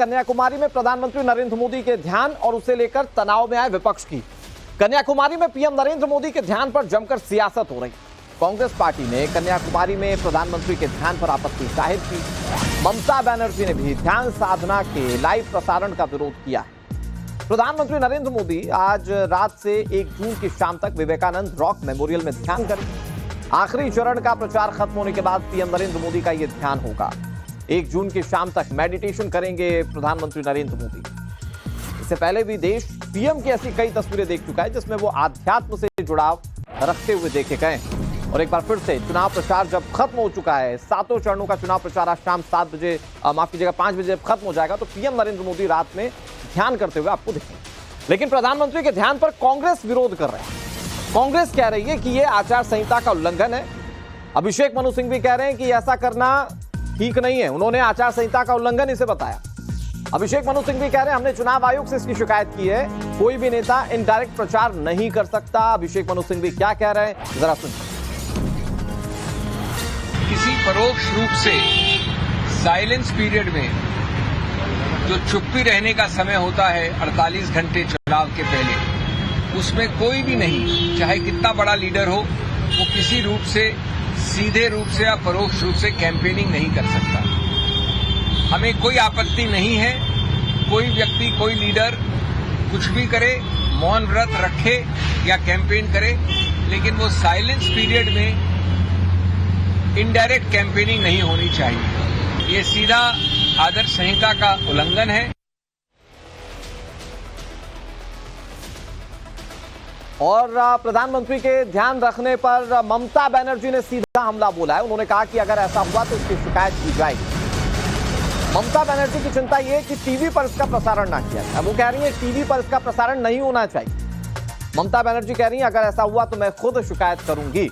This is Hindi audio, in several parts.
कन्याकुमारी में प्रधानमंत्री नरेंद्र मोदी के ध्यान और उसे लेकर तनाव में आए विपक्ष की। कन्याकुमारी में पीएम नरेंद्र मोदी के ध्यान पर जमकर सियासत हो रही। कांग्रेस पार्टी ने कन्याकुमारी में प्रधानमंत्री के ध्यान पर आपत्ति जाहिर की। ममता बनर्जी ने भी ध्यान साधना के लाइव प्रसारण का विरोध किया है। प्रधानमंत्री नरेंद्र मोदी आज रात से 1 जून की शाम तक विवेकानंद रॉक मेमोरियल में ध्यान करेंगे। आखिरी चरण का प्रचार खत्म होने के बाद पीएम नरेंद्र मोदी का यह ध्यान होगा। 1 जून की शाम तक मेडिटेशन करेंगे प्रधानमंत्री नरेंद्र मोदी। इससे पहले भी देश पीएम की ऐसी कई तस्वीरें देख चुका है जिसमें वो आध्यात्म से जुड़ाव रखते हुए देखे गए। और एक बार फिर से चुनाव प्रचार जब खत्म हो चुका है, 7 चरणों का चुनाव प्रचार आज शाम 5 बजे खत्म हो जाएगा, तो पीएम नरेंद्र मोदी रात में ध्यान करते हुए आपको दिखेंगे। लेकिन प्रधानमंत्री के ध्यान पर कांग्रेस विरोध कर रहे हैं। कांग्रेस कह रही है कि यह आचार संहिता का उल्लंघन है। अभिषेक मनु सिंह भी कह रहे हैं कि ऐसा करना ठीक नहीं है। उन्होंने आचार संहिता का उल्लंघन इसे बताया। अभिषेक मनु सिंह भी कह रहे हैं हमने चुनाव आयोग से इसकी शिकायत की है, कोई भी नेता इनडायरेक्ट प्रचार नहीं कर सकता। अभिषेक मनु सिंह भी क्या कह रहे हैं जरा सुनिए। किसी परोक्ष रूप से साइलेंस पीरियड में जो चुप्पी रहने का समय होता है 48 घंटे चुनाव के पहले, उसमें कोई भी नहीं, चाहे कितना बड़ा लीडर हो, वो किसी रूप से, सीधे रूप से या परोक्ष रूप से कैंपेनिंग नहीं कर सकता। हमें कोई आपत्ति नहीं है, कोई व्यक्ति, कोई लीडर कुछ भी करे, मौन व्रत रखे या कैंपेन करे, लेकिन वो साइलेंस पीरियड में इनडायरेक्ट कैंपेनिंग नहीं होनी चाहिए। ये सीधा आदर्श संहिता का उल्लंघन है। और प्रधानमंत्री के ध्यान रखने पर ममता बनर्जी ने सीधा हमला बोला है। उन्होंने कहा कि अगर ऐसा हुआ तो इसकी शिकायत की जाएगी। ममता बनर्जी की चिंता यह है कि टीवी पर इसका प्रसारण ना किया जाए। वो कह रही है टीवी पर इसका प्रसारण नहीं होना चाहिए। ममता बनर्जी कह रही है अगर ऐसा हुआ तो मैं खुद शिकायत करूंगी।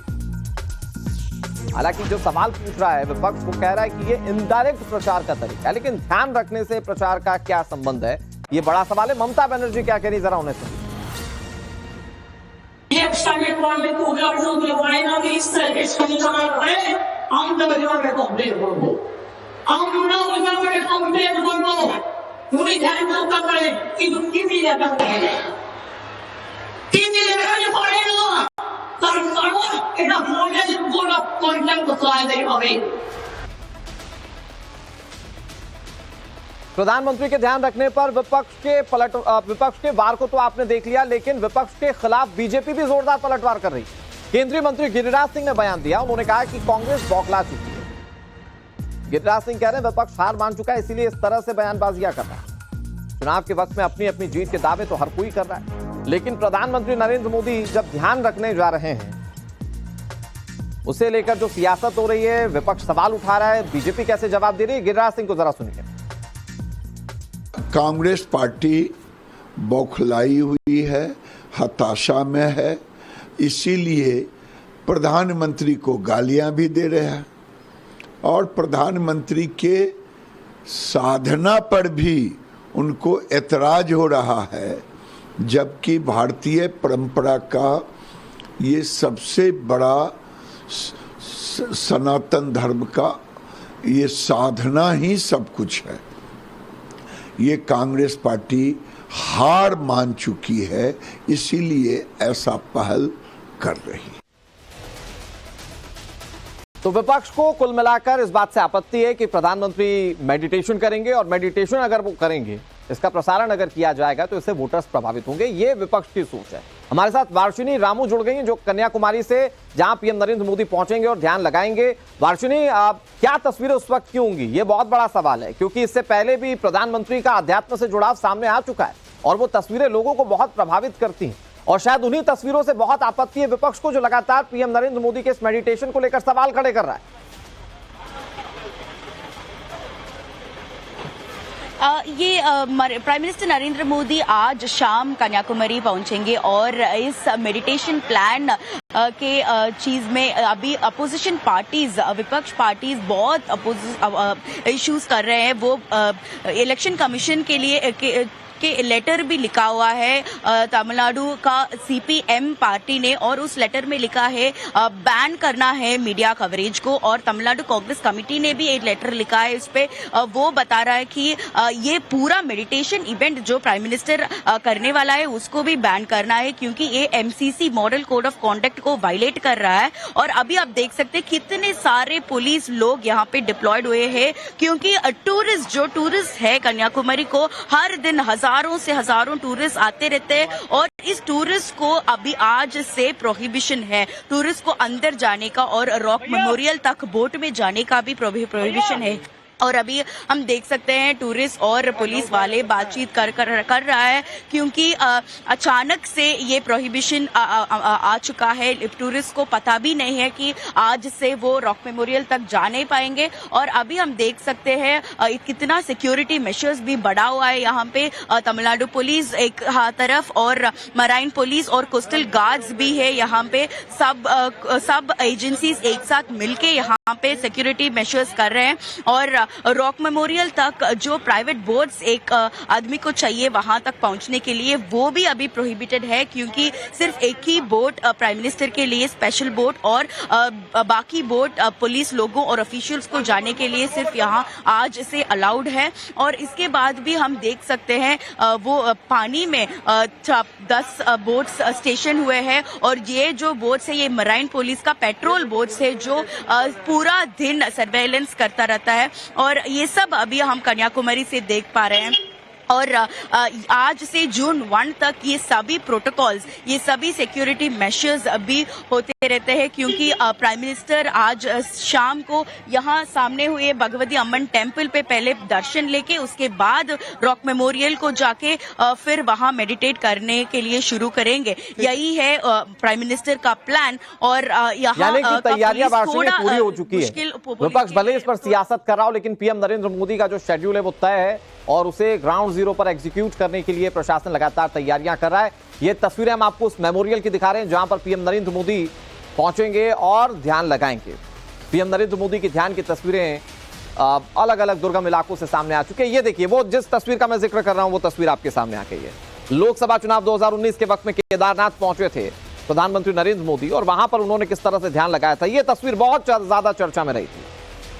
हालांकि जो सवाल पूछ रहा है विपक्ष, वो कह रहा है कि ये इनडायरेक्ट प्रचार का तरीका है, लेकिन ध्यान रखने से प्रचार का क्या संबंध है, ये बड़ा सवाल है। ममता बनर्जी क्या कह रही जरा उन्हें सुनिए। प्रधानमंत्री के ध्यान रखने पर विपक्ष के वार को तो आपने देख लिया, लेकिन विपक्ष के खिलाफ बीजेपी भी जोरदार पलटवार कर रही है। केंद्रीय मंत्री गिरिराज सिंह ने बयान दिया। उन्होंने कहा कि कांग्रेस बौखला चुकी है। गिरिराज सिंह कह रहे हैं विपक्ष हार मान चुका है, इसीलिए इस तरह से बयानबाजियां कर रहा है। चुनाव के वक्त में अपनी अपनी जीत के दावे तो हर कोई कर रहा है, लेकिन प्रधानमंत्री नरेंद्र मोदी जब ध्यान रखने जा रहे हैं, उसे लेकर जो सियासत हो रही है, विपक्ष सवाल उठा रहा है, बीजेपी कैसे जवाब दे रही है, गिरिराज सिंह को जरा सुनिए। कांग्रेस पार्टी बौखलाई हुई है, हताशा में है, इसीलिए प्रधानमंत्री को गालियां भी दे रहे हैं और प्रधानमंत्री के साधना पर भी उनको ऐतराज हो रहा है, जबकि भारतीय परंपरा का ये सबसे बड़ा सनातन धर्म का ये साधना ही सब कुछ है। ये कांग्रेस पार्टी हार मान चुकी है, इसीलिए ऐसा पहल कर रही है। तो विपक्ष को कुल मिलाकर इस बात से आपत्ति है कि प्रधानमंत्री मेडिटेशन करेंगे, और मेडिटेशन अगर वो करेंगे, इसका प्रसारण अगर किया जाएगा तो इससे वोटर्स प्रभावित होंगे। ये विपक्ष की सोच है। हमारे साथ वार्षिनी रामू जुड़ गई हैं, जो कन्याकुमारी से, जहां पीएम नरेंद्र मोदी पहुंचेंगे और ध्यान लगाएंगे। वार्षिनी, क्या तस्वीरें उस वक्त की होंगी, ये बहुत बड़ा सवाल है, क्योंकि इससे पहले भी प्रधानमंत्री का अध्यात्म से जुड़ाव सामने आ चुका है और वो तस्वीरें लोगों को बहुत प्रभावित करती हैं। और शायद उन्हीं तस्वीरों से बहुत आपत्ति है विपक्ष को, जो लगातार पीएम नरेंद्र मोदी के इस मेडिटेशन को लेकर सवाल खड़े कर रहा है। प्राइम मिनिस्टर नरेंद्र मोदी आज शाम कन्याकुमारी पहुंचेंगे और इस मेडिटेशन प्लान के चीज में अभी अपोजिशन पार्टीज, विपक्ष पार्टीज बहुत इश्यूज कर रहे हैं। वो इलेक्शन कमीशन के लिए के लेटर भी लिखा हुआ है तमिलनाडु का सीपीएम पार्टी ने, और उस लेटर में लिखा है बैन करना है मीडिया कवरेज को। और तमिलनाडु कांग्रेस कमेटी ने भी एक लेटर लिखा है, इस पे वो बता रहा है कि ये पूरा मेडिटेशन इवेंट जो प्राइम मिनिस्टर करने वाला है उसको भी बैन करना है, क्योंकि ये MCC model code of conduct को वायलेट कर रहा है। और अभी आप देख सकते हैं कितने सारे पुलिस लोग यहाँ पे डिप्लॉयड हुए हैं, क्योंकि टूरिस्ट है कन्याकुमारी को हर दिन हजारों से हजारों टूरिस्ट आते रहते हैं। और इस टूरिस्ट को अभी आज से प्रोहिबिशन है, टूरिस्ट को अंदर जाने का और रॉक मेमोरियल तक बोट में जाने का भी प्रोहिबिशन है। और अभी हम देख सकते हैं टूरिस्ट और पुलिस वाले बातचीत कर रहा है, क्योंकि अचानक से ये प्रोहिबिशन आ चुका है। टूरिस्ट को पता भी नहीं है कि आज से वो रॉक मेमोरियल तक जा नहीं पाएंगे। और अभी हम देख सकते हैं कितना सिक्योरिटी मेजर्स भी बढ़ा हुआ है यहाँ पे। तमिलनाडु पुलिस एक तरफ और मराइन पुलिस और कोस्टल गार्ड्स भी है यहाँ पे। सब एजेंसीज एक साथ मिलके यहाँ पे सिक्योरिटी मेजर्स कर रहे हैं। और रॉक मेमोरियल तक जो प्राइवेट बोट्स एक आदमी को चाहिए वहां तक पहुंचने के लिए, वो भी अभी प्रोहिबिटेड है, क्योंकि सिर्फ एक ही बोट प्राइम मिनिस्टर के लिए स्पेशल बोट, और बाकी बोट पुलिस लोगों और ऑफिशियल्स को जाने के लिए सिर्फ यहाँ आज से अलाउड है। और इसके बाद भी हम देख सकते हैं वो पानी में 10 बोट्स स्टेशन हुए हैं। और ये जो बोट्स है ये मराइन पुलिस का पेट्रोल बोट्स है जो पूरा दिन सर्वेलेंस करता रहता है। और ये सब अभी हम कन्याकुमारी से देख पा रहे हैं। और आज से जून 1 तक ये सभी प्रोटोकॉल्स, ये सभी सिक्योरिटी मेजर्स अभी होते रहते हैं, क्योंकि प्राइम मिनिस्टर आज शाम को यहाँ सामने हुए भगवती अम्मन टेम्पल पे पहले दर्शन लेके उसके बाद रॉक मेमोरियल को जाके फिर वहाँ मेडिटेट करने के लिए शुरू करेंगे। यही है प्राइम मिनिस्टर का प्लान। और यहाँ तैयारियां पूरी हो चुकी है। विपक्ष भले इस पर सियासत कर रहा हो, लेकिन पीएम नरेंद्र मोदी का जो शेड्यूल है वो तय है और उसे ग्राउंड जीरो पर एग्जीक्यूट करने के लिए प्रशासन लगातार तैयारियां कर रहा है। ये तस्वीरें हम आपको उस मेमोरियल की दिखा रहे हैं जहां पर पीएम नरेंद्र मोदी पहुंचेंगे और ध्यान लगाएंगे। पीएम नरेंद्र मोदी की ध्यान की तस्वीरें अलग अलग दुर्गम इलाकों से सामने आ चुकी है। ये देखिए, वो जिस तस्वीर का मैं जिक्र कर रहा हूं वो तस्वीर आपके सामने आ गई है। लोकसभा चुनाव 2019 के वक्त में केदारनाथ पहुंचे थे प्रधानमंत्री नरेंद्र मोदी, और वहां पर उन्होंने किस तरह से ध्यान लगाया था, यह तस्वीर बहुत ज्यादा चर्चा में रही थी।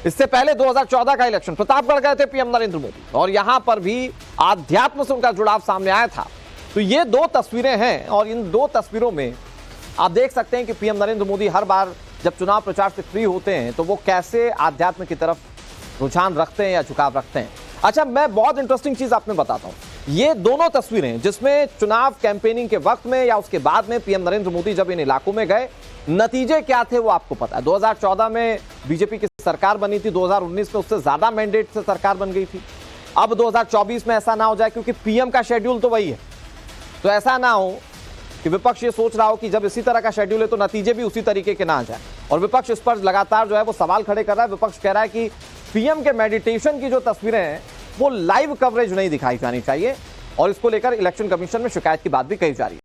इससे पहले 2014 का इलेक्शन प्रतापगढ़ गए थे पीएम नरेंद्र मोदी, और यहां पर भी आध्यात्म से उनका जुड़ाव सामने आया था। तो ये दो तस्वीरें हैं, और इन दो तस्वीरों में आप देख सकते हैं कि पीएम नरेंद्र मोदी हर बार जब चुनाव प्रचार से फ्री होते हैं तो वो कैसे आध्यात्म की तरफ रुझान रखते हैं या झुकाव रखते हैं। अच्छा, मैं बहुत इंटरेस्टिंग चीज आपने बताता हूं। ये दोनों तस्वीरें जिसमें चुनाव कैंपेनिंग के वक्त में या उसके बाद में पीएम नरेंद्र मोदी जब इन इलाकों में गए, नतीजे क्या थे वो आपको पता है। 2014 में बीजेपी की सरकार बनी थी, 2019 में उससे ज्यादा मैंडेट से सरकार बन गई थी। अब 2024 में ऐसा ना हो जाए, क्योंकि पीएम का शेड्यूल तो वही है, तो ऐसा ना हो कि विपक्ष ये सोच रहा हो कि जब इसी तरह का शेड्यूल है तो नतीजे भी उसी तरीके के ना आ जाए। और विपक्ष इस पर लगातार जो है वो सवाल खड़े कर रहा है। विपक्ष कह रहा है कि पीएम के मेडिटेशन की जो तस्वीरें हैं वो लाइव कवरेज नहीं दिखाई जानी चाहिए, और इसको लेकर इलेक्शन कमीशन में शिकायत की बात भी कही जा रही है।